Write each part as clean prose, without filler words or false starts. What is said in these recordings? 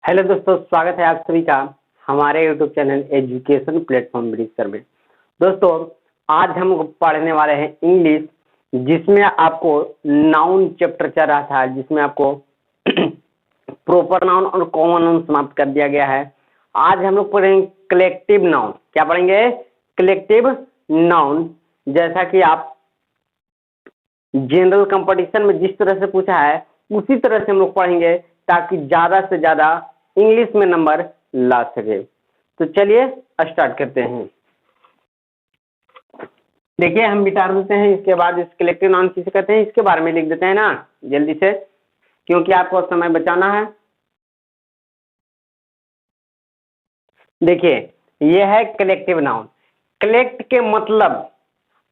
Hello दोस्तों, स्वागत है आप सभी का हमारे यूट्यूब चैनल एजुकेशन प्लेटफॉर्म ब्रिक्सर में। दोस्तों, आज हम पढ़ने वाले हैं इंग्लिश, जिसमें आपको नाउन चैप्टर चल रहा था, जिसमें आपको प्रॉपर नाउन और कॉमन नाउन समाप्त कर दिया गया है। आज हम लोग पढ़ेंगे कलेक्टिव नाउन। क्या पढ़ेंगे? Collective noun. जैसा कि आप जनरल कंपटीशन में जिस तरह से पूछा है उसी तरह से हम लोग पढ़ेंगे, ताकि ज्यादा से ज्यादा इंग्लिश में नंबर ला सके। तो चलिए स्टार्ट करते हैं। देखिए, हम मिटा देते हैं, इसके बाद इस कलेक्टिव नाउन किसे कहते हैं इसके बारे में लिख देते हैं ना जल्दी से, क्योंकि आपको समय बचाना है। देखिए, यह है कलेक्टिव नाउन। कलेक्ट के मतलब,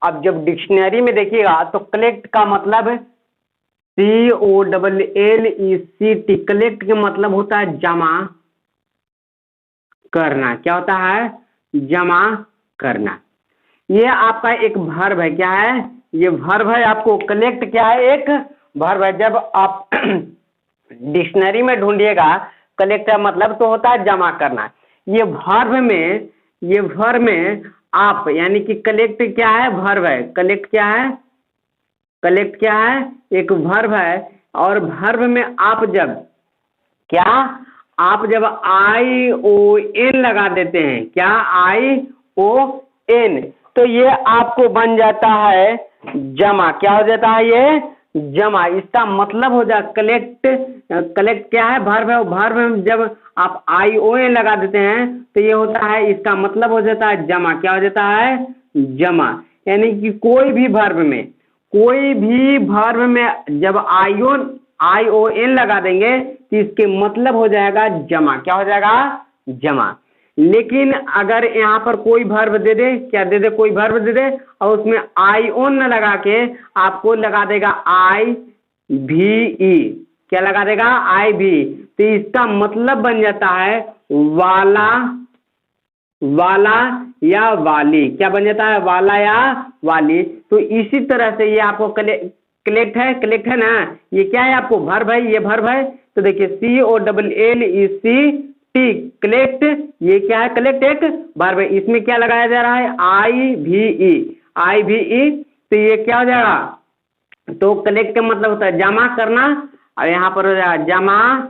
अब जब डिक्शनरी में देखिएगा तो कलेक्ट का मतलब COLLECT, कलेक्ट के मतलब होता है जमा करना। क्या होता है? जमा करना। ये आपका एक वर्ब है। क्या है? ये वर्ब है। आपको कलेक्ट क्या है? एक वर्ब है। जब आप डिक्शनरी में ढूंढिएगा कलेक्ट का मतलब तो होता है जमा करना। ये वर्ब में आप, यानी कि कलेक्ट क्या है? वर्ब है। कलेक्ट क्या है? कलेक्ट क्या है? एक वर्ब है। और वर्ब में आप जब ION लगा देते हैं, क्या ION, तो ये आपको बन जाता है जमा। क्या हो जाता है? ये जमा। इसका मतलब हो जाए कलेक्ट। कलेक्ट क्या है? वर्ब है। वर्ब में जब आप ION लगा देते हैं तो ये होता है, इसका मतलब हो जाता है जमा। क्या हो जाता है? जमा। यानी कि कोई भी वर्ब में जब ION लगा देंगे तो इसके मतलब हो जाएगा जमा। क्या हो जाएगा? जमा। लेकिन अगर यहाँ पर कोई वर्ब दे दे, क्या दे दे? कोई वर्ब दे दे और उसमें ION न लगा के आपको लगा देगा IVE। क्या लगा देगा? IVE। तो इसका मतलब बन जाता है वाला या वाली। क्या बन जाता है? वाला या वाली। तो इसी तरह से ये आपको कलेक्ट है ना। ये क्या है? आपको वर्ब है। ये वर्ब है। तो देखिए COLLECT, कलेक्ट। ये क्या है? कलेक्ट एक वर्ब है। इसमें क्या लगाया जा रहा है? IVE। तो ये क्या हो जाएगा? तो कलेक्ट का मतलब होता है जमा करना, और यहाँ पर हो जाएगा जमा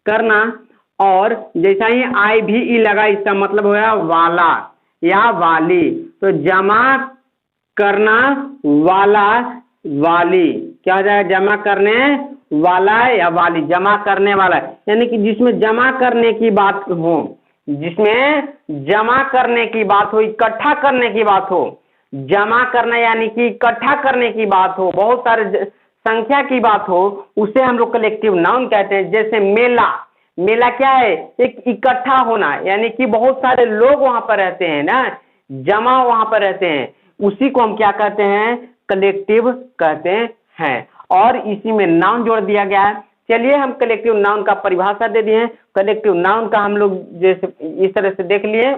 करना। और जैसा ही IVE लगा, इसका मतलब होगा वाला या वाली। तो जमा करना, वाला, वाली। क्या हो जाएगा? जमा करने वाला या वाली। जमा करने वाला, यानी कि जिसमें जमा करने की बात हो, इकट्ठा करने की बात हो। जमा करना यानी कि इकट्ठा करने की बात हो, बहुत सारे संख्या की बात हो, उसे हम लोग कलेक्टिव नाउन कहते हैं। जैसे मेला क्या है? एक इकट्ठा होना, यानी कि बहुत सारे लोग वहां पर रहते हैं ना, जमा वहां पर रहते हैं, उसी को हम क्या कहते हैं? कलेक्टिव कहते हैं। और इसी में नाउन जोड़ दिया गया है। चलिए, हम कलेक्टिव नाउन का परिभाषा दे दिए हैं। कलेक्टिव नाउन का हम लोग जैसे इस तरह से देख लिए,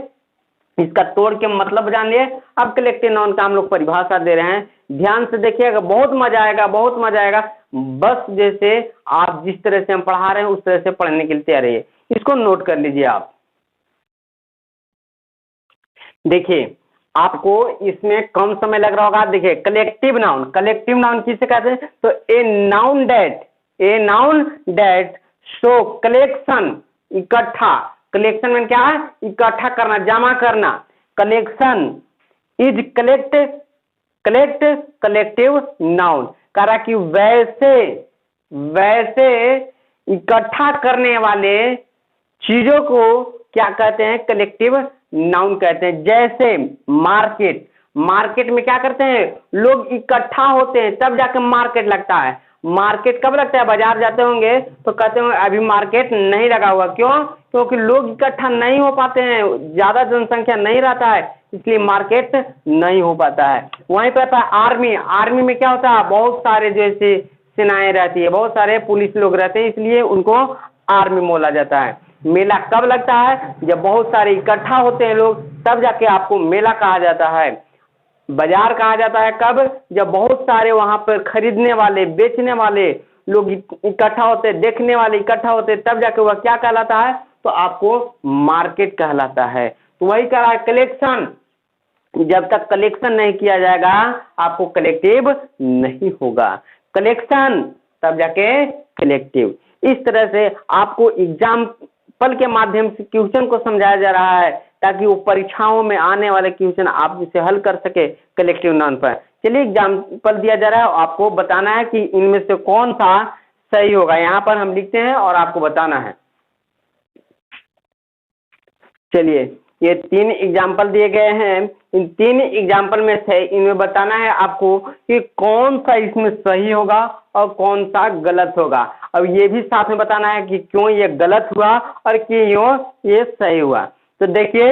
इसका तोड़ के मतलब जान लिए। अब कलेक्टिव नाउन का हम लोग परिभाषा दे रहे हैं। ध्यान से देखिएगा, बहुत मजा आएगा। बस जैसे आप जिस तरह से हम पढ़ा रहे हैं उस तरह से पढ़ने के लिए तैयार रहिए। इसको नोट कर लीजिए आप। देखिए, आपको इसमें कम समय लग रहा होगा। देखिए, कलेक्टिव नाउन किसे कहते हैं? तो a noun that show collection, इकट्ठा। कलेक्शन में क्या है? इकट्ठा करना, जमा करना। Collection is collective noun. करा कि वैसे इकट्ठा करने वाले चीजों को क्या कहते हैं? कलेक्टिव नाउन कहते हैं। जैसे मार्केट में क्या करते हैं? लोग इकट्ठा होते हैं तब जाकर मार्केट लगता है। मार्केट कब लगता है? बाजार जाते होंगे तो कहते होंगे अभी मार्केट नहीं लगा हुआ। क्यों? क्योंकि लोग इकट्ठा नहीं हो पाते हैं, ज्यादा जनसंख्या नहीं रहता है, इसलिए मार्केट नहीं हो पाता है। वहीं पर आता है आर्मी में क्या होता है? बहुत सारे जैसे सेनाएं रहती है, बहुत सारे पुलिस लोग रहते हैं, इसलिए उनको आर्मी बोला जाता है। मेला कब लगता है? जब बहुत सारे इकट्ठा होते हैं लोग, तब जाके आपको मेला कहा जाता है। बाजार कहा जाता है कब? जब बहुत सारे वहां पर खरीदने वाले, बेचने वाले लोग इकट्ठा होते, देखने वाले इकट्ठा होते, तब जाके वह क्या कहलाता है, तो आपको मार्केट कहलाता है। तो वही कह रहा है कलेक्शन, जब तक कलेक्शन नहीं किया जाएगा आपको कलेक्टिव नहीं होगा, कलेक्शन तब जाके कलेक्टिव। इस तरह से आपको एग्जाम्पल के माध्यम से क्वेश्चन को समझाया जा रहा है ताकि वो परीक्षाओं में आने वाले क्वेश्चन आप इसे हल कर सके कलेक्टिव नाउन पर। चलिए एग्जाम्पल दिया जा रहा है, आपको बताना है कि इनमें से कौन सा सही होगा। यहाँ पर हम लिखते हैं और आपको बताना है। चलिए ये 3 एग्जाम्पल दिए गए हैं, इन 3 एग्जाम्पल में से इनमें बताना है आपको कि कौन सा इसमें सही होगा और कौन सा गलत होगा। अब ये भी साथ में बताना है कि क्यों ये गलत हुआ और क्यों ये सही हुआ। तो देखिए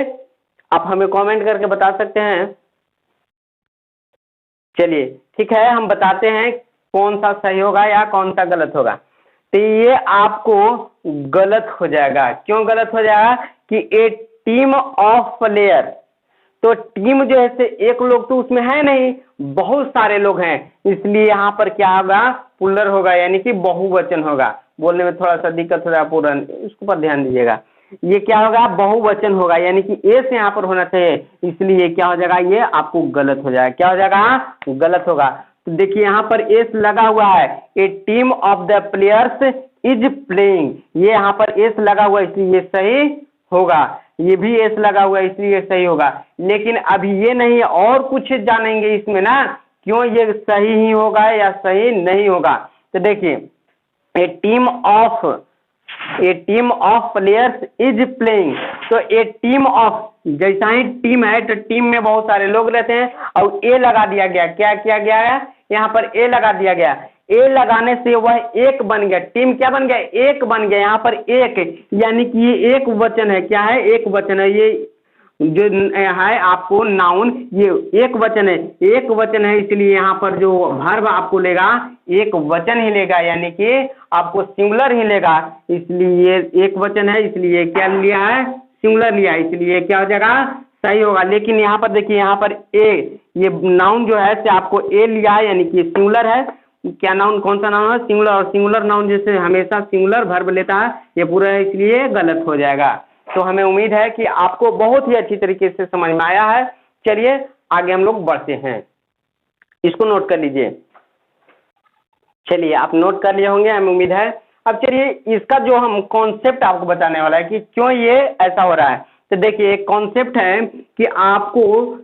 आप हमें कमेंट करके बता सकते हैं। चलिए ठीक है, हम बताते हैं कौन सा सही होगा या कौन सा गलत होगा। तो ये आपको गलत हो जाएगा। क्यों गलत हो जाएगा कि ए टीम ऑफ प्लेयर, तो टीम जो है से एक लोग तो उसमें है नहीं, बहुत सारे लोग हैं, इसलिए यहाँ पर क्या होगा, पुलर होगा, यानी कि बहुवचन होगा। बोलने में थोड़ा सा दिक्कत हो रहा है, पूर्ण इसके ऊपर ध्यान दीजिएगा। ये क्या होगा, बहुवचन होगा, यानी कि ए से यहाँ पर होना चाहिए, इसलिए क्या हो जाएगा, ये आपको गलत हो जाएगा। क्या हो जाएगा, गलत होगा। तो देखिए यहाँ पर एस लगा हुआ है, a team of the players is playing, ये यहाँ पर एस लगा हुआ है इसलिए ये सही होगा। ये भी एस लगा हुआ है इसलिए सही होगा। लेकिन अभी ये नहीं, और कुछ जानेंगे इसमें ना, क्यों ये सही ही होगा या सही नहीं होगा। तो देखिए a team of players is playing, तो ए टीम ऑफ, जैसा ही टीम है तो टीम में बहुत सारे लोग रहते हैं और ए लगा दिया गया। क्या किया गया है, यहाँ पर ए लगा दिया गया। ए लगाने से वह एक बन गया, टीम क्या बन गया, एक बन गया। यहाँ पर एक, यानी कि ये एक वचन है। क्या है, एक वचन है। ये जो है आपको नाउन, ये एक वचन है, एक वचन है, इसलिए यहाँ पर जो वर्ब आपको लेगा एक वचन ही लेगा, यानी कि आपको सिंगुलर ही लेगा। इसलिए एक वचन है, इसलिए क्या लिया है, सिंगुलर लिया, इसलिए क्या हो जाएगा, सही होगा। लेकिन यहाँ पर देखिए, यहाँ पर ए, ये नाउन जो है से आपको ए लिया है, यानी कि सिंगुलर है। क्या नाउन, कौन सा नाउन है, सिंगुलर, और सिंगुलर नाउन जैसे हमेशा सिंगुलर वर्ब लेता है, ये पूरा है, इसलिए गलत हो जाएगा। तो हमें उम्मीद है कि आपको बहुत ही अच्छी तरीके से समझ में आया है। चलिए आगे हम लोग बढ़ते हैं, इसको नोट कर लीजिए। चलिए आप नोट कर लिए होंगे, हमें उम्मीद है। अब चलिए इसका जो हम कॉन्सेप्ट आपको बताने वाला है कि क्यों ये ऐसा हो रहा है। तो देखिए एक कॉन्सेप्ट है कि आपको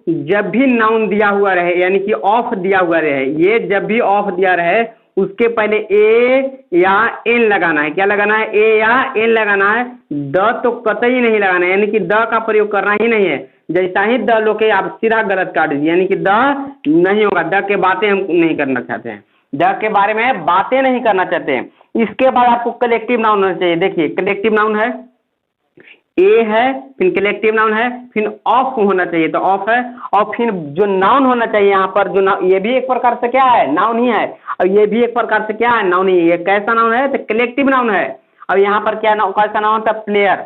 जब भी नाउन दिया हुआ रहे, यानी कि ऑफ दिया हुआ रहे, ये जब भी ऑफ दिया रहे उसके पहले ए या एन लगाना है। क्या लगाना है, ए या एन लगाना है। द तो कतई नहीं लगाना है, यानी कि द का प्रयोग करना ही नहीं है। जैसा ही द लोगे आप सीधा गलत काट दीजिए, यानी कि द नहीं होगा। द के बातें हम नहीं करना चाहते हैं, द के बारे में बातें नहीं करना चाहते हैं। इसके बाद आपको कलेक्टिव नाउन होना चाहिए। देखिए कलेक्टिव नाउन है, ए है, फिर कलेक्टिव नाउन है, फिर ऑफ होना चाहिए, तो ऑफ है। और फिर जो नाउन होना चाहिए यहाँ पर, जो ये भी एक प्रकार से क्या है, नाउन ही है, और ये भी एक प्रकार से क्या है, नाउन ही है। ये कैसा नाउन है, तो कलेक्टिव नाउन है। और यहाँ पर क्या नाउन, कैसा नाउन होता है, प्लेयर,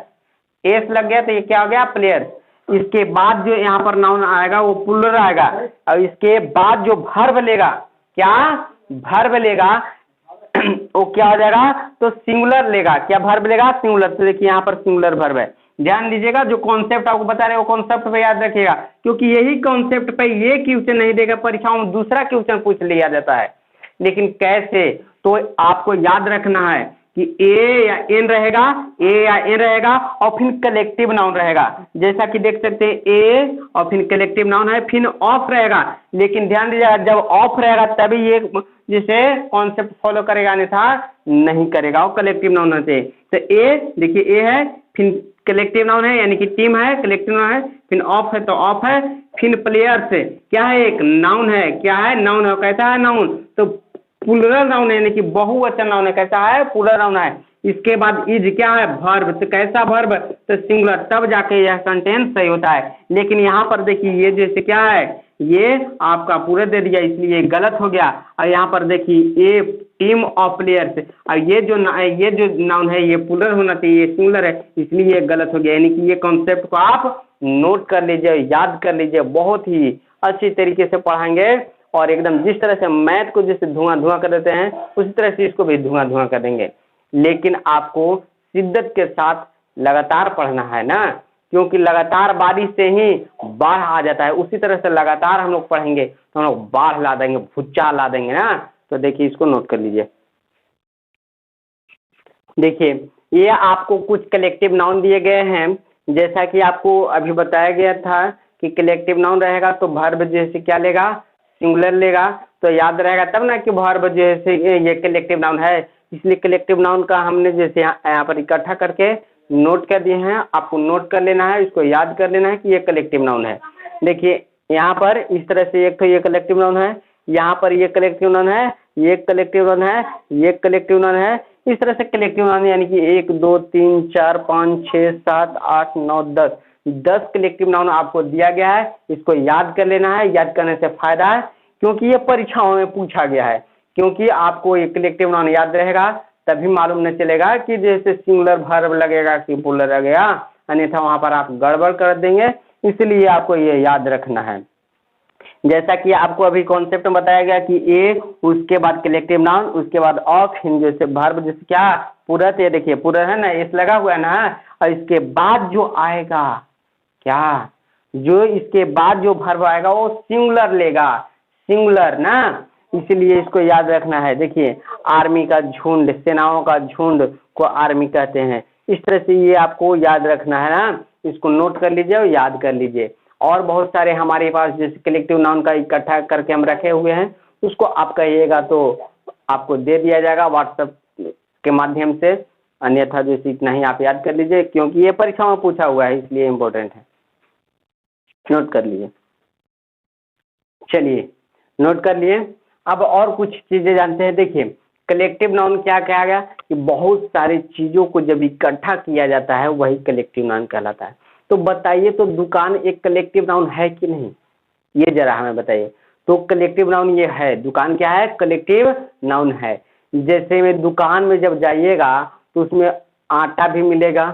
एस लग गया तो ये क्या हो गया, प्लेयर। इसके बाद जो यहाँ पर नाउन आएगा वो प्लूरल आएगा, और इसके बाद जो वर्ब लेगा, क्या वर्ब लेगा, वो क्या हो जाएगा, तो सिंगुलर लेगा। क्या वर्ब लेगा, सिंगुलर। तो देखिए यहाँ पर सिंगुलर वर्ब है। ध्यान दीजिएगा, जो कॉन्सेप्ट आपको बता रहे हैं वो कॉन्सेप्ट पे याद रखिएगा, क्योंकि यही कॉन्सेप्ट पे ये क्वेश्चन नहीं देगा, परीक्षाओं में दूसरा क्वेश्चन पूछ लिया जाता है। लेकिन कैसे, तो आपको याद रखना है कि ए या एन रहेगा, ए या एन रहेगा, और फिर कलेक्टिव नाउन रहेगा। जैसा कि देख सकते हैं ए और फिर कलेक्टिव नाउन है, फिर ऑफ रहेगा। लेकिन ध्यान दीजिएगा, जब ऑफ रहेगा तभी ये जिसे कॉन्सेप्ट फॉलो करेगा, अन्यथा नहीं करेगा, वो कलेक्टिव नाउन होना चाहिए। तो ए, देखिए ए है, फिर कलेक्टिव नाउन है, यानी कि टीम है, कलेक्टिव नाउन है, फिर ऑफ है तो ऑफ है, फिर प्लेयर्स है, क्या है, एक नाउन है। क्या है, नाउन है। कैसा है नाउन, तो प्लूरल नाउन है, यानी कि बहुवचन नाउन है। कैसा है, प्लूरल नाउन है। इसके बाद इज क्या है, वर्ब। तो कैसा वर्ब, तो सिंगुलर, तब जाके यह सेंटेंस सही होता है। लेकिन यहाँ पर देखिए ये जैसे क्या है, ये आपका पूरे दे दिया, इसलिए गलत हो गया। और यहाँ पर देखिए ए टीम ऑफ प्लेयर्स, और ये जो नाउन है ये प्लूरल होना चाहिए, ये सिंगुलर है, इसलिए ये गलत हो गया। यानी कि ये कॉन्सेप्ट को आप नोट कर लीजिए, याद कर लीजिए, बहुत ही अच्छी तरीके से पढ़ाएंगे और एकदम जिस तरह से मैथ को जैसे धुआं धुआं कर देते हैं उसी तरह से इसको भी धुआं धुआं कर देंगे। लेकिन आपको शिद्दत के साथ लगातार पढ़ना है ना, क्योंकि लगातार बारिश से ही बाढ़ आ जाता है। उसी तरह से लगातार हम लोग पढ़ेंगे तो हम लोग बाढ़ ला देंगे, भूचाल ला देंगे ना। तो देखिए इसको नोट कर लीजिए। देखिए ये आपको कुछ कलेक्टिव नाउन दिए गए हैं, जैसा कि आपको अभी बताया गया था कि कलेक्टिव नाउन रहेगा तो वर्ब जैसे क्या लेगा, सिंगुलर लेगा। तो याद रहेगा तब ना कि वर्ब जैसे ये कलेक्टिव नाउन है, इसलिए कलेक्टिव नाउन का हमने जैसे यहाँ पर इकट्ठा करके नोट कर दिए हैं। आपको नोट कर लेना है, इसको याद कर लेना है कि ये कलेक्टिव नाउन है। देखिए यहाँ पर इस तरह से एक तो ये कलेक्टिव नाउन है, यहाँ पर ये कलेक्टिव नाउन है, ये कलेक्टिव नाउन है, ये कलेक्टिव नाउन है। इस तरह से कलेक्टिव नाउन यानी कि 1 2 3 4 5 6 7 8 9 10 कलेक्टिव नाउन आपको दिया गया है। इसको याद कर लेना है। याद करने से फायदा है क्योंकि ये परीक्षाओं में पूछा गया है। क्योंकि आपको ये कलेक्टिव नाउन याद रहेगा तभी मालूम नहीं चलेगा कि जैसे सिंगुलर वर्ब लगेगा कि प्लूरल लगेगा, अन्यथा वहां पर आप गड़बड़ कर देंगे। इसलिए आपको ये याद रखना है। जैसा कि आपको अभी कॉन्सेप्ट में बताया गया कि ए उसके बाद कलेक्टिव नाउन उसके बाद ऑफ हिंद जैसे वर्ब जैसे क्या पूरक, ये देखिए पूरक है ना, इस लगा हुआ है ना, और इसके बाद जो आएगा क्या, जो इसके बाद जो वर्ब आएगा वो सिंगुलर लेगा, सिंगुलर ना। इसलिए इसको याद रखना है। देखिए आर्मी का झुंड, सेनाओं का झुंड को आर्मी कहते हैं। इस तरह से ये आपको याद रखना है ना, इसको नोट कर लीजिए और याद कर लीजिए। और बहुत सारे हमारे पास जैसे कलेक्टिव नाउन का इकट्ठा करके हम रखे हुए हैं, उसको आप कहिएगा तो आपको दे दिया जाएगा व्हाट्सएप के माध्यम से। अन्यथा जैसे इतना ही आप याद कर लीजिए क्योंकि ये परीक्षा में पूछा हुआ है, इसलिए इम्पोर्टेंट है। नोट कर लीजिए। चलिए नोट कर लिए। अब और कुछ चीजें जानते हैं। देखिए कलेक्टिव नाउन क्या कहा गया कि बहुत सारी चीजों को जब इकट्ठा किया जाता है वही कलेक्टिव नाउन कहलाता है। तो बताइए तो दुकान एक कलेक्टिव नाउन है कि नहीं, ये जरा हमें बताइए। तो कलेक्टिव नाउन ये है, दुकान क्या है, कलेक्टिव नाउन है। जैसे में दुकान में जब जाइएगा तो उसमें आटा भी मिलेगा,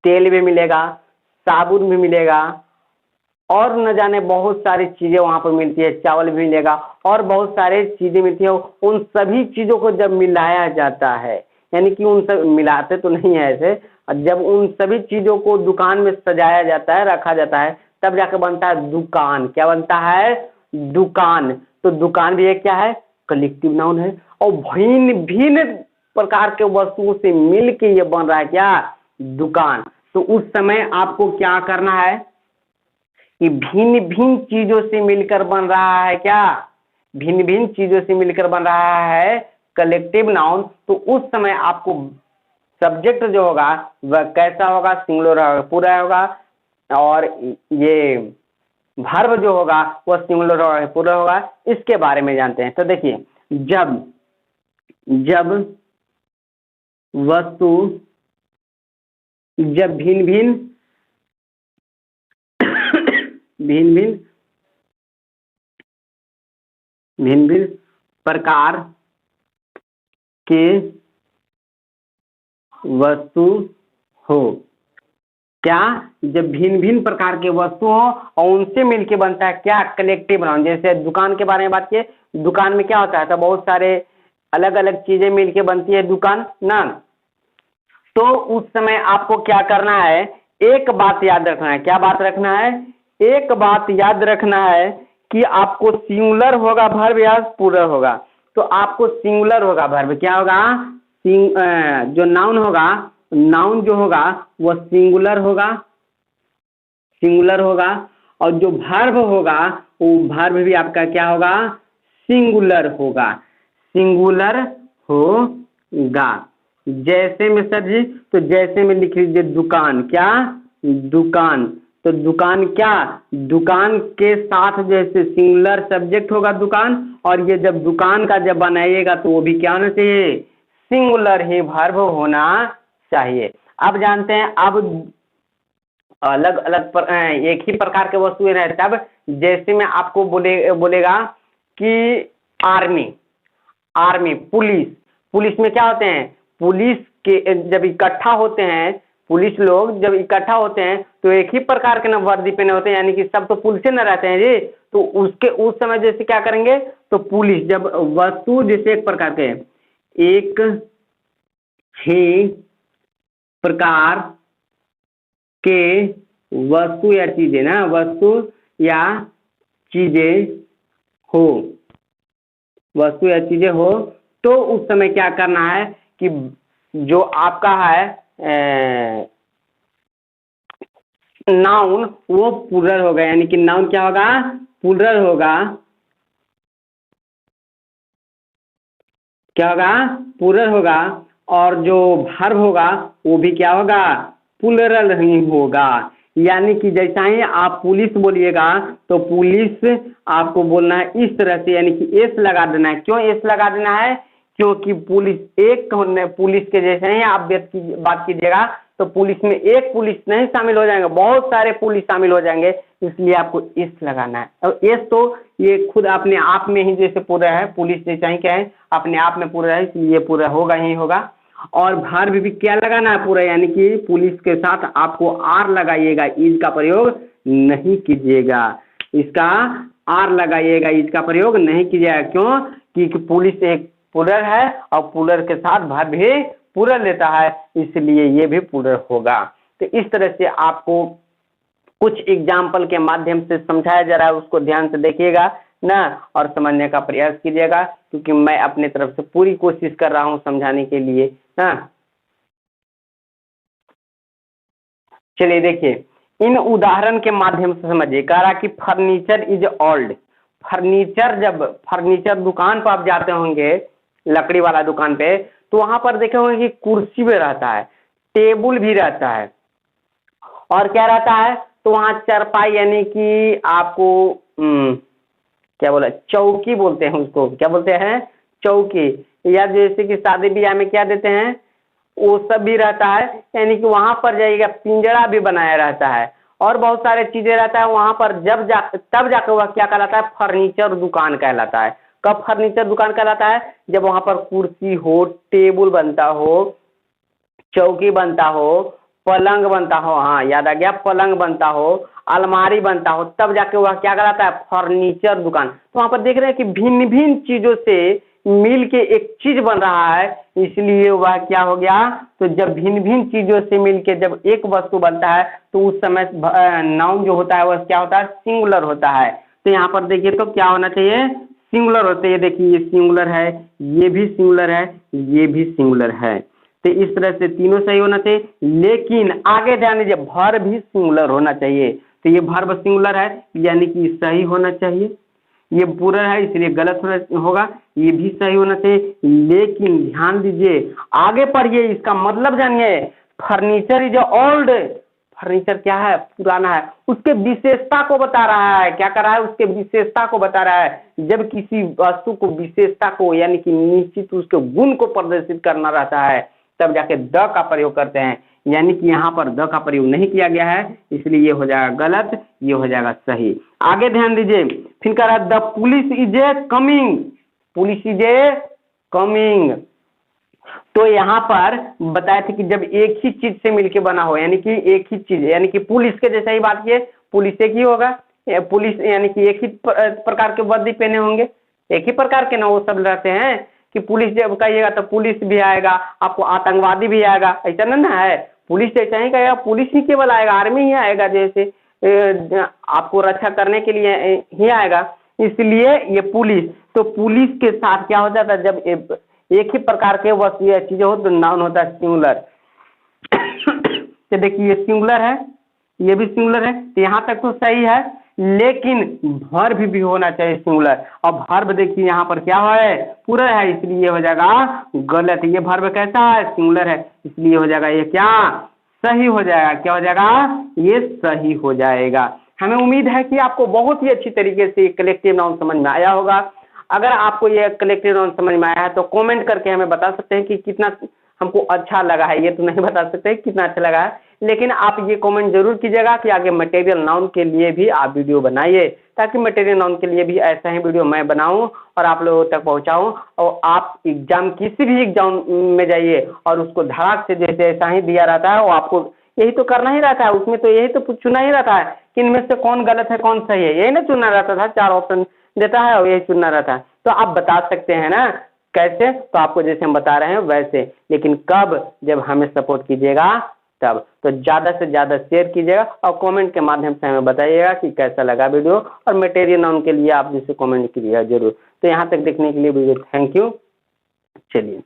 तेल भी मिलेगा, साबुन भी मिलेगा और न जाने बहुत सारी चीजें वहां पर मिलती है, चावल भी मिलेगा और बहुत सारे चीजें मिलती है। उन सभी चीजों को जब मिलाया जाता है, यानी कि उन सब मिलाते तो नहीं है ऐसे, जब उन सभी चीजों को दुकान में सजाया जाता है, रखा जाता है, तब जाकर बनता है दुकान। क्या बनता है, दुकान। तो दुकान भी एक क्या है, कलेक्टिव नाउन है। और भिन्न भिन्न प्रकार के वस्तुओं से मिल के ये बन रहा है क्या, दुकान। तो उस समय आपको क्या करना है कि भिन्न भिन्न चीजों से मिलकर बन रहा है क्या, भिन्न भिन्न चीजों से मिलकर बन रहा है कलेक्टिव नाउन। तो उस समय आपको सब्जेक्ट जो होगा वह कैसा होगा, सिंगुलर होगा, पूरा होगा, और ये वर्ब जो होगा वह सिंगुलर होगा, पूरा होगा। इसके बारे में जानते हैं। तो देखिए जब जब वस्तु जब भिन्न भिन्न भिन्न भिन्न प्रकार के वस्तु हो, क्या, जब भिन्न भिन्न प्रकार के वस्तु हो और उनसे मिलके बनता है क्या, कलेक्टिव नाउन। जैसे दुकान के बारे में बात किए, दुकान में क्या होता है, तो बहुत सारे अलग अलग चीजें मिलके बनती है दुकान ना। तो उस समय आपको क्या करना है, एक बात याद रखना है। क्या बात रखना है, एक बात याद रखना है कि आपको सिंगुलर होगा वर्ब या प्लूरल होगा। तो आपको सिंगुलर होगा वर्ब, क्या होगा, जो नाउन होगा, नाउन जो होगा वह सिंगुलर होगा, सिंगुलर होगा। और जो वर्ब होगा वो वर्ब भी आपका क्या होगा, सिंगुलर होगा, सिंगुलर होगा। जैसे में सर जी, तो जैसे में लिख लीजिए दुकान, क्या, दुकान। तो दुकान क्या, दुकान के साथ जैसे सिंगुलर सब्जेक्ट होगा दुकान, और ये जब दुकान का जब बनाइएगा तो वो भी क्या होना चाहिए, सिंगुलर ही वर्ब होना चाहिए। अब जानते हैं, अब अलग अलग एक ही प्रकार के वस्तुएं रहे तब, जैसे में आपको बोलेगा कि आर्मी, आर्मी, पुलिस, पुलिस में क्या होते हैं, पुलिस के जब इकट्ठा होते हैं, पुलिस लोग जब इकट्ठा होते हैं तो एक ही प्रकार के ना वर्दी पहने होते हैं, यानी कि सब तो पुलिस न रहते हैं जी। तो उसके उस समय जैसे क्या करेंगे, तो पुलिस जब वस्तु जैसे एक प्रकार के एक ही प्रकार के वस्तु या चीजें ना, वस्तु या चीजें हो, वस्तु या चीजें हो, तो उस समय क्या करना है कि जो आपका है नाउन वो प्लूरल होगा, यानी कि नाउन क्या होगा, प्लूरल होगा, क्या होगा, प्लूरल होगा, और जो वर्ब होगा वो भी क्या होगा, प्लूरल ही होगा। यानी कि जैसा ही आप पुलिस बोलिएगा तो पुलिस आपको बोलना है इस तरह से, यानी कि एस लगा देना है। क्यों एस लगा देना है, क्योंकि पुलिस एक पुलिस के जैसे ही आप बात कीजिएगा तो पुलिस में एक पुलिस नहीं शामिल हो जाएंगे, बहुत सारे पुलिस शामिल हो जाएंगे, इसलिए आपको एस लगाना है। और एस तो ये खुद अपने आप में ही जैसे पूरा है, पुलिस जैसा ही क्या है अपने आप में पूरा है, इसलिए पूरा होगा ही होगा। और वर्ब भी क्या लगाना है, पूरा, यानी कि पुलिस के साथ आपको आर लगाइएगा, इज का प्रयोग नहीं कीजिएगा, इसका आर लगाइएगा, इज का प्रयोग नहीं कीजिएगा। क्यों, क्योंकि पुलिस एक प्लूरल है और प्लूरल के साथ वर्ब भी प्लूरल लेता है, इसलिए ये भी प्लूरल होगा। तो इस तरह से आपको कुछ एग्जाम्पल के माध्यम से समझाया जा रहा है, उसको ध्यान से देखिएगा ना और समझने का प्रयास कीजिएगा, क्योंकि मैं अपने तरफ से पूरी कोशिश कर रहा हूं समझाने के लिए ना। चलिए देखिए, इन उदाहरण के माध्यम से समझिए। कह रहा कि फर्नीचर इज ओल्ड। फर्नीचर, जब फर्नीचर दुकान पर आप जाते होंगे, लकड़ी वाला दुकान पे, तो वहां पर देखे होंगे कि कुर्सी भी रहता है, टेबल भी रहता है, और क्या रहता है, तो वहां चरपाई, यानी कि आपको क्या बोला, चौकी बोलते हैं उसको, क्या बोलते हैं, चौकी। या जैसे कि शादी ब्याह में क्या देते हैं, वो सब भी रहता है, यानी कि वहां पर जाइएगा पिंजरा भी बनाया रहता है, और बहुत सारे चीजें रहता है वहां पर। तब जाकर वह क्या कहलाता है, फर्नीचर दुकान कहलाता है। कब फर्नीचर दुकान कहलाता है, जब वहां पर कुर्सी हो, टेबल बनता हो, चौकी बनता हो, पलंग बनता हो, हाँ याद आ गया, पलंग बनता हो, अलमारी बनता हो, तब जाके वह क्या कहलाता है, फर्नीचर दुकान। तो वहां पर देख रहे हैं कि भिन्न भिन्न चीजों से मिल के एक चीज बन रहा है, इसलिए वह क्या हो गया, तो जब भिन्न भिन्न चीजों से मिलके जब एक वस्तु बनता है तो उस समय नाउन जो होता है वह क्या होता है, सिंगुलर होता है। तो यहाँ पर देखिए तो क्या होना चाहिए, सिंगुलर होते हैं। देखिए ये सिंगुलर है, ये भी सिंगुलर है, ये भी सिंगुलर है। तो इस तरह से तीनों सही होना चाहिए, लेकिन आगे ध्यान दीजिए वर्ब भी सिंगुलर होना चाहिए। तो ये वर्ब सिंगुलर है, यानी कि सही होना चाहिए। ये प्लूरल है इसलिए गलत होगा, ये भी सही होना चाहिए। लेकिन ध्यान दीजिए, आगे पढ़िए, इसका मतलब जानिए। फर्नीचर इज ओल्ड, फर्नीचर क्या है, पुराना है, उसके विशेषता को बता रहा है। क्या कर रहा है, उसके विशेषता को बता रहा है। जब किसी वस्तु को विशेषता को, यानी कि निश्चित उसके गुण को प्रदर्शित करना रहता है, तब जाके द का प्रयोग करते हैं, यानी कि यहाँ पर द का प्रयोग नहीं किया गया है, इसलिए ये हो जाएगा गलत, ये हो जाएगा सही। आगे ध्यान दीजिए, फिर कह रहा है the police is a coming, police is a coming. तो यहाँ पर बताया था कि जब एक ही चीज से मिलके बना हो, यानी कि एक ही चीज, यानी कि पुलिस के जैसा ही बात किए, पुलिस एक ही होगा, पुलिस यानी कि एक ही प्रकार के वर्दी पहने होंगे, एक ही प्रकार के ना वो सब रहते हैं कि पुलिस जब कहिएगा तो पुलिस भी आएगा, आपको आतंकवादी भी आएगा, ऐसा ना है। पुलिस जैसा ही कहेगा, पुलिस ही केवल आएगा, आर्मी ही आएगा, जैसे आपको रक्षा करने के लिए ही आएगा, इसलिए ये पुलिस। तो पुलिस के साथ क्या हो जाता है, जब एक ही प्रकार के वस्तु या चीजें हो तो नाउन होता है सिंगुलर। तो देखिए ये सिंगुलर है, ये भी सिंगुलर है, तो यहाँ तक तो सही है, लेकिन वर्ब भी होना चाहिए सिंगुलर। और वर्ब देखिए यहाँ पर क्या है, पूरा है, इसलिए हो जाएगा गलत। ये वर्ब कैसा है, सिंगुलर है, इसलिए हो जाएगा ये क्या, सही हो जाएगा। क्या हो जाएगा, ये सही हो जाएगा। हमें उम्मीद है कि आपको बहुत ही अच्छी तरीके से कलेक्टिव नाउन समझ में आया होगा। अगर आपको ये कलेक्टिव नाउन समझ में आया है तो कमेंट करके हमें बता सकते हैं कि कितना हमको अच्छा लगा है। ये तो नहीं बता सकते कितना अच्छा लगा है, लेकिन आप ये कमेंट जरूर कीजिएगा कि आगे मटेरियल नाउन के लिए भी आप वीडियो बनाइए, ताकि मटेरियल नाउन के लिए भी ऐसा ही वीडियो मैं बनाऊं और आप लोगों तक पहुंचाऊं, और आप एग्जाम किसी भी एग्जाम में जाइए और उसको धड़ाक से जैसे ऐसा ही दिया रहता है वो आपको यही तो करना ही रहता है, उसमें तो यही तो चुना ही रहता है कि इनमें से कौन गलत है कौन सही है, यही ना चुनना रहता था, 4 ऑप्शन देता है और यही चुनना रहता है। तो आप बता सकते हैं ना कैसे, तो आपको जैसे हम बता रहे हैं वैसे, लेकिन कब, जब हमें सपोर्ट कीजिएगा तब। तो ज़्यादा से ज़्यादा शेयर कीजिएगा और कमेंट के माध्यम से हमें बताइएगा कि कैसा लगा वीडियो, और मटेरियल नाउन के लिए आप जिसे कमेंट कीजिएगा जरूर। तो यहाँ तक देखने के लिए वीडियो थैंक यू। चलिए।